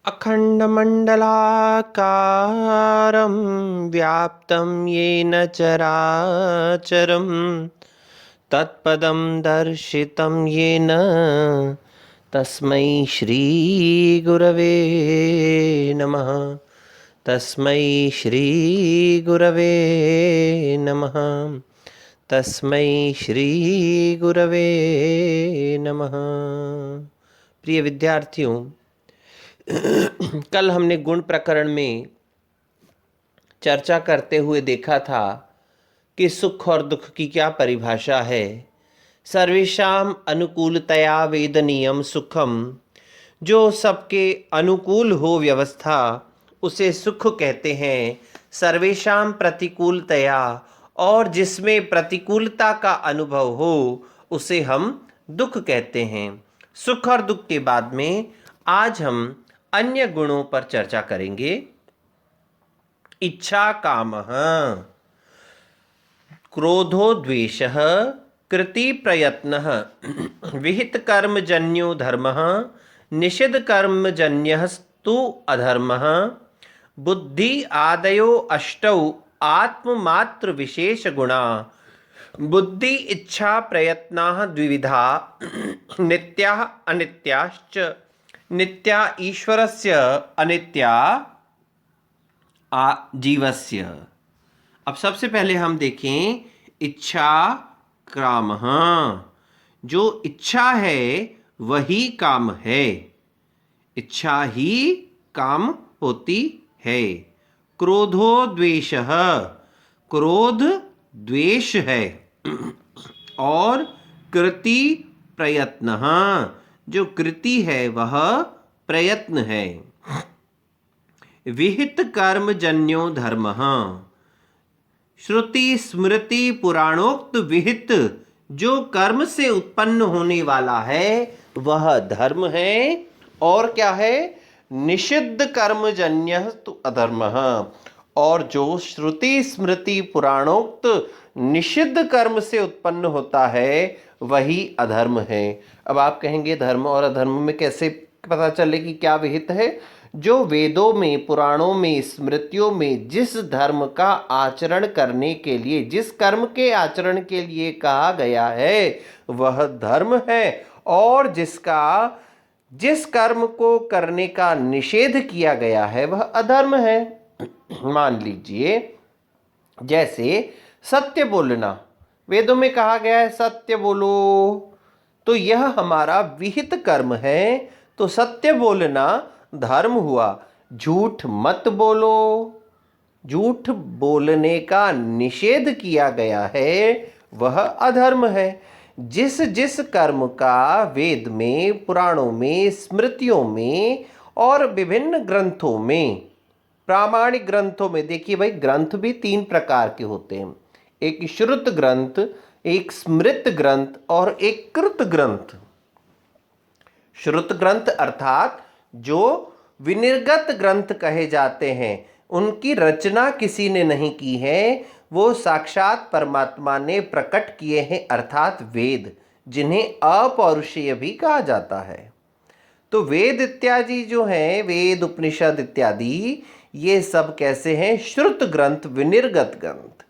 अखण्डमण्डलाकारं व्याप्तं येन चराचरं तत्पदं दर्शितं येन तस्मै श्रीगुरवे नमः। तस्मै श्रीगुरवे नमः। तस्मै श्रीगुरवे नमः। प्रिय विद्यार्थियों, कल हमने गुण प्रकरण में चर्चा करते हुए देखा था कि सुख और दुख की क्या परिभाषा है। सर्वेषाम अनुकूलतया वेदनीयम सुखम, जो सबके अनुकूल हो व्यवस्था उसे सुख कहते हैं। सर्वेषाम प्रतिकूलतया, और जिसमें प्रतिकूलता का अनुभव हो उसे हम दुख कहते हैं। सुख और दुख के बाद में आज हम अन्य गुणों पर चर्चा करेंगे। इच्छा कामः, क्रोधो द्वेषः, कृति प्रयत्नः, विहित कर्मजन्यो धर्मः, निषिद्ध कर्मजन्यस्तु अधर्मः, बुद्धि आदयो अष्टौ आत्ममात्र विशेष गुणा। बुद्धि इच्छा प्रयत्नाः द्विविधा, नित्याः अनित्याश्च। नित्या ईश्वरस्य, अनित्या जीवस्य। अब सबसे पहले हम देखें इच्छा कामः। जो इच्छा है वही काम है, इच्छा ही काम होती है। क्रोधो द्वेषः, क्रोध द्वेष है। और कृति प्रयत्नः, जो कृति है वह प्रयत्न है। विहित कर्मजन्यो धर्मः, श्रुति स्मृति पुराणोक्त विहित जो कर्म से उत्पन्न होने वाला है वह धर्म है। और क्या है? निषिद्ध कर्मजन्यः तु अधर्मः, और जो श्रुति स्मृति पुराणोक्त निषिद्ध कर्म से उत्पन्न होता है वही अधर्म है। अब आप कहेंगे धर्म और अधर्म में कैसे पता चले कि क्या विहित है? जो वेदों में, पुराणों में, स्मृतियों में जिस धर्म का आचरण करने के लिए, जिस कर्म के आचरण के लिए कहा गया है वह धर्म है, और जिस कर्म को करने का निषेध किया गया है वह अधर्म है। मान लीजिए जैसे सत्य बोलना, वेदों में कहा गया है सत्य बोलो, तो यह हमारा विहित कर्म है, तो सत्य बोलना धर्म हुआ। झूठ मत बोलो, झूठ बोलने का निषेध किया गया है वह अधर्म है। जिस जिस कर्म का वेद में, पुराणों में, स्मृतियों में और विभिन्न ग्रंथों में, प्रामाणिक ग्रंथों में, देखिए भाई ग्रंथ भी तीन प्रकार के होते हैं, एक श्रुत ग्रंथ, एक स्मृत ग्रंथ और एक कृत ग्रंथ। श्रुत ग्रंथ अर्थात जो विनिर्गत ग्रंथ कहे जाते हैं, उनकी रचना किसी ने नहीं की है, वो साक्षात परमात्मा ने प्रकट किए हैं, अर्थात वेद, जिन्हें अपौरुषेय भी कहा जाता है। तो वेद इत्यादि जो हैं, वेद उपनिषद इत्यादि, ये सब कैसे हैं? श्रुत ग्रंथ, विनिर्गत ग्रंथ।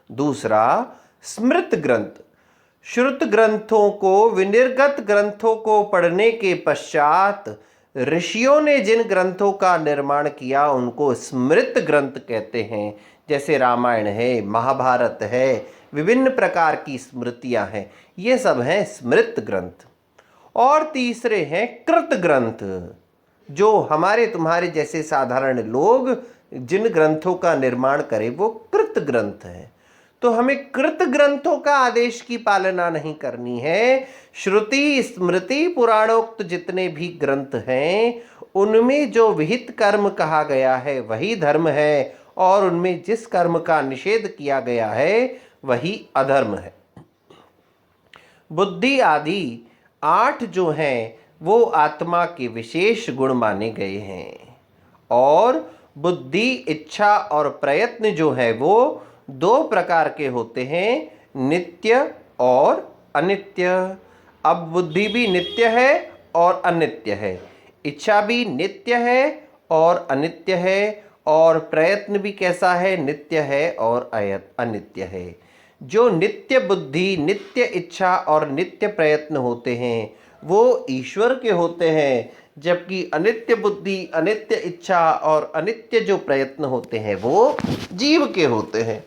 दूसरा स्मृत ग्रंथ। श्रुत ग्रंथों को, विनिर्गत ग्रंथों को पढ़ने के पश्चात ऋषियों ने जिन ग्रंथों का निर्माण किया उनको स्मृत ग्रंथ कहते हैं। जैसे रामायण है, महाभारत है, विभिन्न प्रकार की स्मृतियां हैं, ये सब हैं स्मृत ग्रंथ। और तीसरे हैं कृत ग्रंथ, जो हमारे तुम्हारे जैसे साधारण लोग जिन ग्रंथों का निर्माण करें वो कृत ग्रंथ है। तो हमें कृत ग्रंथों का आदेश की पालना नहीं करनी है। श्रुति स्मृति पुराणोक्त जितने भी ग्रंथ हैं उनमें जो विहित कर्म कहा गया है वही धर्म है, और उनमें जिस कर्म का निषेध किया गया है वही अधर्म है। बुद्धि आदि 8 जो हैं वो आत्मा के विशेष गुण माने गए हैं, और बुद्धि, इच्छा और प्रयत्न जो है वो 2 प्रकार के होते हैं, नित्य और अनित्य। अब बुद्धि भी नित्य है और अनित्य है। इच्छा भी नित्य है और अनित्य है, और प्रयत्न भी कैसा है, नित्य है और अनित्य है। जो नित्य बुद्धि, नित्य इच्छा और नित्य प्रयत्न होते हैं वो ईश्वर के होते हैं, जबकि अनित्य बुद्धि, अनित्य इच्छा और अनित्य जो प्रयत्न होते हैं वो जीव के होते हैं।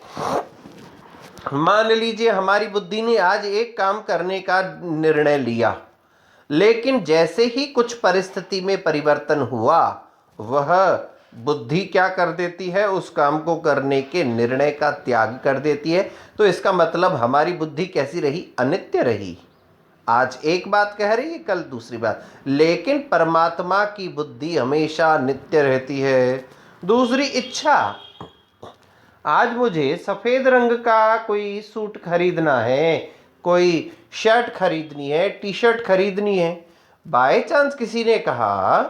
मान लीजिए हमारी बुद्धि ने आज एक काम करने का निर्णय लिया, लेकिन जैसे ही कुछ परिस्थिति में परिवर्तन हुआ, वह बुद्धि क्या कर देती है, उस काम को करने के निर्णय का त्याग कर देती है। तो इसका मतलब हमारी बुद्धि कैसी रही, अनित्य रही। आज एक बात कह रही है, कल दूसरी बात, लेकिन परमात्मा की बुद्धि हमेशा नित्य रहती है। दूसरी इच्छा, आज मुझे सफ़ेद रंग का कोई सूट खरीदना है, कोई शर्ट खरीदनी है, टी शर्ट खरीदनी है। बाय चांस किसी ने कहा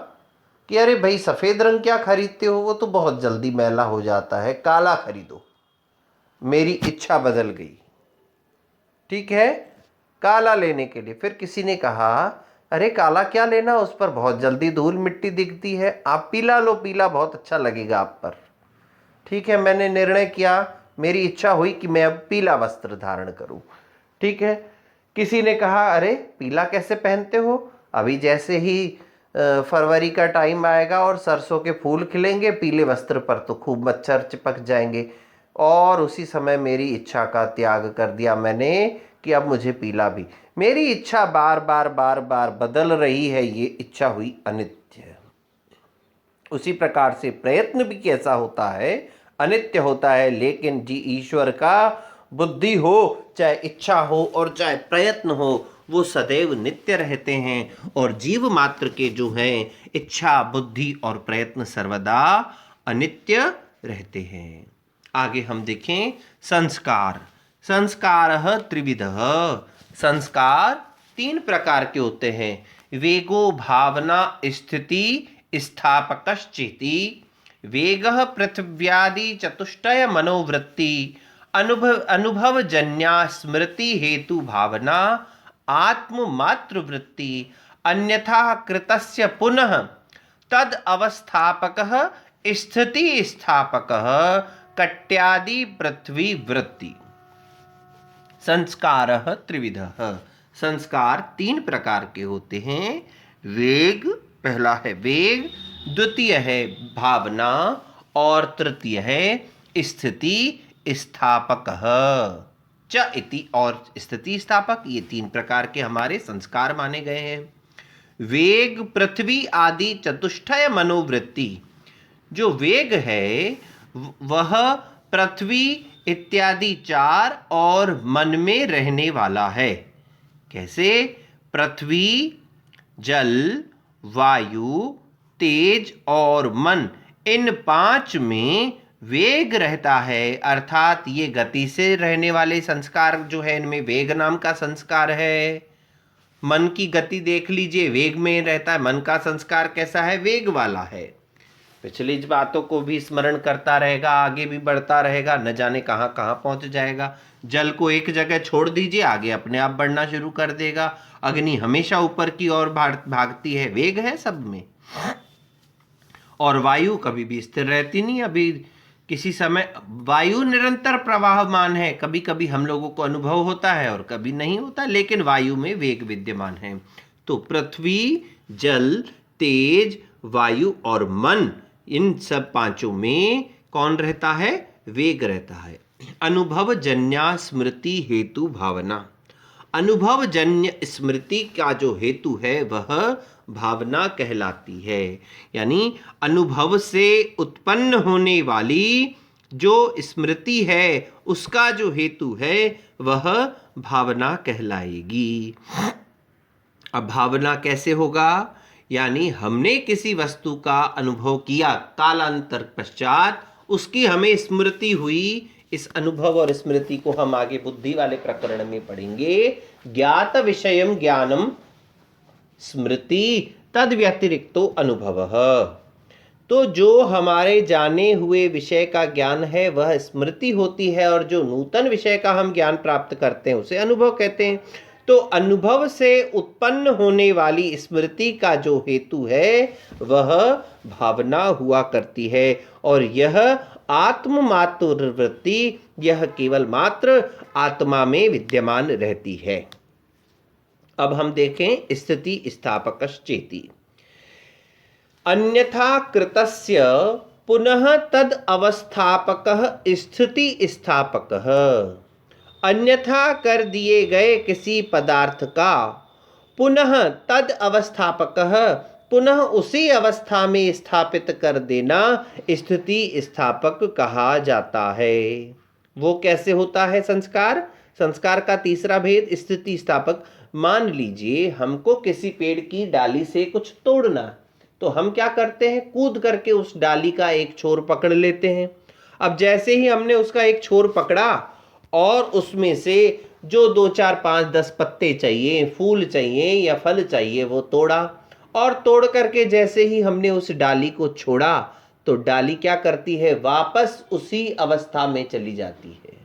कि अरे भाई सफ़ेद रंग क्या खरीदते हो, वो तो बहुत जल्दी मैला हो जाता है, काला खरीदो। मेरी इच्छा बदल गई, ठीक है, काला लेने के लिए। फिर किसी ने कहा अरे काला क्या लेना, उस पर बहुत जल्दी धूल मिट्टी दिखती है, आप पीला लो, पीला बहुत अच्छा लगेगा आप पर। ठीक है, मैंने निर्णय किया, मेरी इच्छा हुई कि मैं अब पीला वस्त्र धारण करूं। ठीक है, किसी ने कहा अरे पीला कैसे पहनते हो, अभी जैसे ही फरवरी का टाइम आएगा और सरसों के फूल खिलेंगे, पीले वस्त्र पर तो खूब मच्छर चिपक जाएंगे। और उसी समय मेरी इच्छा का त्याग कर दिया मैंने कि अब मुझे पीला भी। मेरी इच्छा बार बार बार बार बदल रही है, ये इच्छा हुई अनित्य। उसी प्रकार से प्रयत्न भी कैसा होता है, अनित्य होता है। लेकिन जी ईश्वर का बुद्धि हो, चाहे इच्छा हो और चाहे प्रयत्न हो, वो सदैव नित्य रहते हैं। और जीव मात्र के जो हैं इच्छा, बुद्धि और प्रयत्न सर्वदा अनित्य रहते हैं। आगे हम देखें संस्कार। संस्कारः त्रिविधः, संस्कार तीन प्रकार के होते हैं। वेगो भावना स्थिति स्थापकश्चेति। वेगः पृथिव्यादि चतुष्टय मनोवृत्ति अनुभवजन्या स्मृति हेतु भावना आत्म मातृवृत्ति अन्यथा कृतस्य पुनः तद अवस्थापकः स्थिति स्थापकः कट्यादि पृथ्वी वृत्ति। संस्कारः त्रिविधः, संस्कार तीन प्रकार के होते हैं। वेग पहला है वेग, द्वितीय है भावना और तृतीय है स्थिति स्थापकः च इति। और स्थिति स्थापक, ये तीन प्रकार के हमारे संस्कार माने गए हैं। वेग पृथ्वी आदि चतुष्टय मनोवृत्ति, जो वेग है वह पृथ्वी इत्यादि चार और मन में रहने वाला है। कैसे? पृथ्वी, जल, वायु, तेज और मन, इन पांच में वेग रहता है। अर्थात ये गति से रहने वाले संस्कार जो है, इनमें वेग नाम का संस्कार है। मन की गति देख लीजिए, वेग में रहता है। मन का संस्कार कैसा है? वेग वाला है। पिछली बातों को भी स्मरण करता रहेगा, आगे भी बढ़ता रहेगा, न जाने कहाँ कहाँ पहुँच जाएगा। जल को एक जगह छोड़ दीजिए, आगे अपने आप बढ़ना शुरू कर देगा। अग्नि हमेशा ऊपर की ओर भागती है, वेग है सब में। और वायु कभी भी स्थिर रहती नहीं। अभी किसी समय वायु निरंतर प्रवाहमान है, कभी कभी हम लोगों को अनुभव होता है और कभी नहीं होता, लेकिन वायु में वेग विद्यमान है। तो पृथ्वी, जल, तेज, वायु और मन, इन सब पांचों में कौन रहता है? वेग रहता है। अनुभवजन्या स्मृति हेतु भावना, अनुभवजन्य स्मृति का जो हेतु है वह भावना कहलाती है। यानी अनुभव से उत्पन्न होने वाली जो स्मृति है, उसका जो हेतु है वह भावना कहलाएगी। अब भावना कैसे होगा? यानी हमने किसी वस्तु का अनुभव किया, कालांतर पश्चात उसकी हमें स्मृति हुई। इस अनुभव और स्मृति को हम आगे बुद्धि वाले प्रकरण में पढ़ेंगे। ज्ञात विषयम ज्ञानम स्मृति तद व्यतिरिक्तो अनुभवः। तो जो हमारे जाने हुए विषय का ज्ञान है वह स्मृति होती है, और जो नूतन विषय का हम ज्ञान प्राप्त करते हैं उसे अनुभव कहते हैं। तो अनुभव से उत्पन्न होने वाली स्मृति का जो हेतु है वह भावना हुआ करती है, और यह आत्म मात्र वृत्ति, यह केवल मात्र आत्मा में विद्यमान रहती है। अब हम देखें स्थिति स्थापकश्चेति। अन्यथा कृतस्य पुनः तद अवस्थापकः स्थिति स्थापकः। अन्यथा कर दिए गए किसी पदार्थ का पुनः तद अवस्थापकः, पुनः उसी अवस्था में स्थापित कर देना स्थिति स्थापक कहा जाता है। वो कैसे होता है संस्कार? संस्कार का तीसरा भेद स्थिति स्थापक। मान लीजिए हमको किसी पेड़ की डाली से कुछ तोड़ना, तो हम क्या करते हैं? कूद करके उस डाली का एक छोर पकड़ लेते हैं। अब जैसे ही हमने उसका एक छोर पकड़ा और उसमें से जो 2 4 5 10 पत्ते चाहिए, फूल चाहिए या फल चाहिए, वो तोड़ा, और तोड़ करके जैसे ही हमने उस डाली को छोड़ा तो डाली क्या करती है? वापस उसी अवस्था में चली जाती है।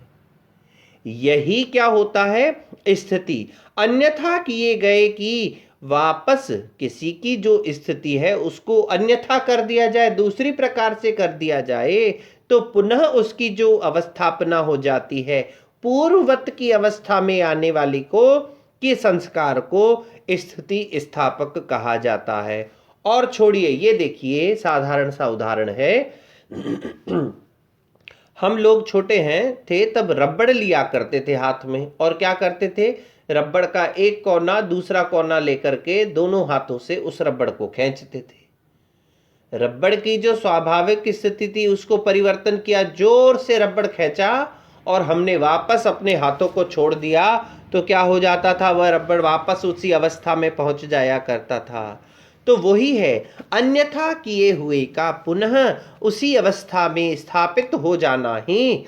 यही क्या होता है? स्थिति। अन्यथा किए गए की वापस किसी की जो स्थिति है उसको अन्यथा कर दिया जाए, दूसरी प्रकार से कर दिया जाए, तो पुनः उसकी जो अवस्थापना हो जाती है पूर्ववत की अवस्था में आने वाली को, कि संस्कार को स्थिति स्थापक कहा जाता है। और छोड़िए, ये देखिए साधारण सा उदाहरण है। हम लोग छोटे हैं थे तब रबड़ लिया करते थे हाथ में, और क्या करते थे? रबड़ का एक कोना दूसरा कोना लेकर के दोनों हाथों से उस रबड़ को खींचते थे। रबड़ की जो स्वाभाविक स्थिति थी उसको परिवर्तन किया, जोर से रबड़ खींचा और हमने वापस अपने हाथों को छोड़ दिया, तो क्या हो जाता था? वह रबड़ वापस उसी अवस्था में पहुंच जाया करता था। तो वही है, अन्यथा किए हुए का पुनः उसी अवस्था में स्थापित हो जाना ही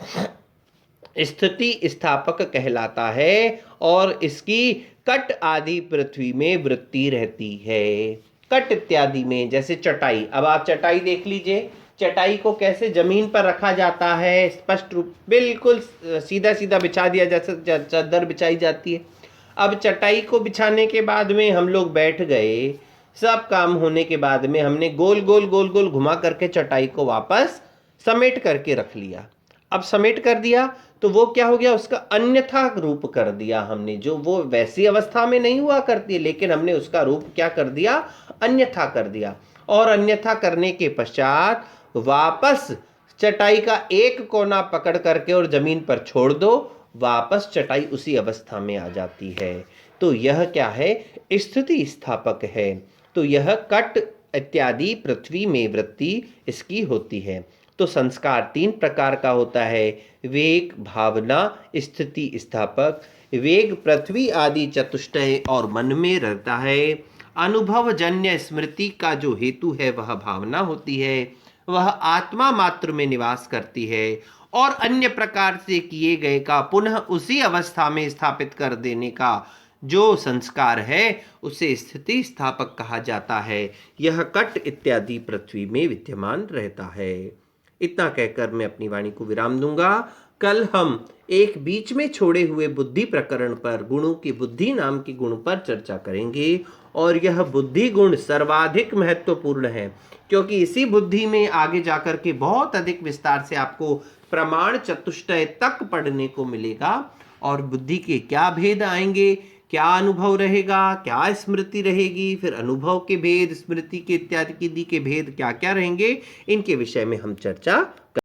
स्थिति स्थापक कहलाता है, और इसकी कट आदि पृथ्वी में वृत्ति रहती है। कट इत्यादि में, जैसे चटाई। अब आप चटाई देख लीजिए, चटाई को कैसे जमीन पर रखा जाता है, स्पष्ट रूप बिल्कुल सीधा सीधा बिछा दिया, जैसे चादर बिछाई जाती है। अब चटाई को बिछाने के बाद में हम लोग बैठ गए, सब काम होने के बाद में हमने गोल गोल गोल गोल घुमा करके चटाई को वापस समेट करके रख लिया। अब समेट कर दिया तो वो क्या हो गया? उसका अन्यथा रूप कर दिया हमने, जो वो वैसी अवस्था में नहीं हुआ करती, लेकिन हमने उसका रूप क्या कर दिया? अन्यथा कर दिया। और अन्यथा करने के पश्चात वापस चटाई का एक कोना पकड़ करके और जमीन पर छोड़ दो, वापस चटाई उसी अवस्था में आ जाती है। तो यह क्या है? स्थिति स्थापक है। तो यह कट इत्यादि पृथ्वी में वृत्ति इसकी होती है। तो संस्कार 3 प्रकार का होता है: वेग, भावना, स्थिति स्थापक। वेग पृथ्वी आदि चतुष्टय और मन में रहता है। अनुभवजन्य स्मृति का जो हेतु है वह भावना होती है, वह आत्मा मात्र में निवास करती है, और अन्य प्रकार से किए गए का पुनः उसी अवस्था में स्थापित कर देने का जो संस्कार है उसे स्थिति स्थापक कहा जाता है। यह कट इत्यादि पृथ्वी में विद्यमान रहता है। इतना कहकर मैं अपनी वाणी को विराम दूंगा। कल हम एक बीच में छोड़े हुए बुद्धि प्रकरण पर, गुणों की बुद्धि नाम की गुण पर चर्चा करेंगे, और यह बुद्धि गुण सर्वाधिक महत्वपूर्ण है, क्योंकि इसी बुद्धि में आगे जाकर के बहुत अधिक विस्तार से आपको प्रमाण चतुष्टय तक पढ़ने को मिलेगा, और बुद्धि के क्या भेद आएंगे, क्या अनुभव रहेगा, क्या स्मृति रहेगी, फिर अनुभव के भेद, स्मृति के इत्यादि के भेद क्या क्या रहेंगे, इनके विषय में हम चर्चा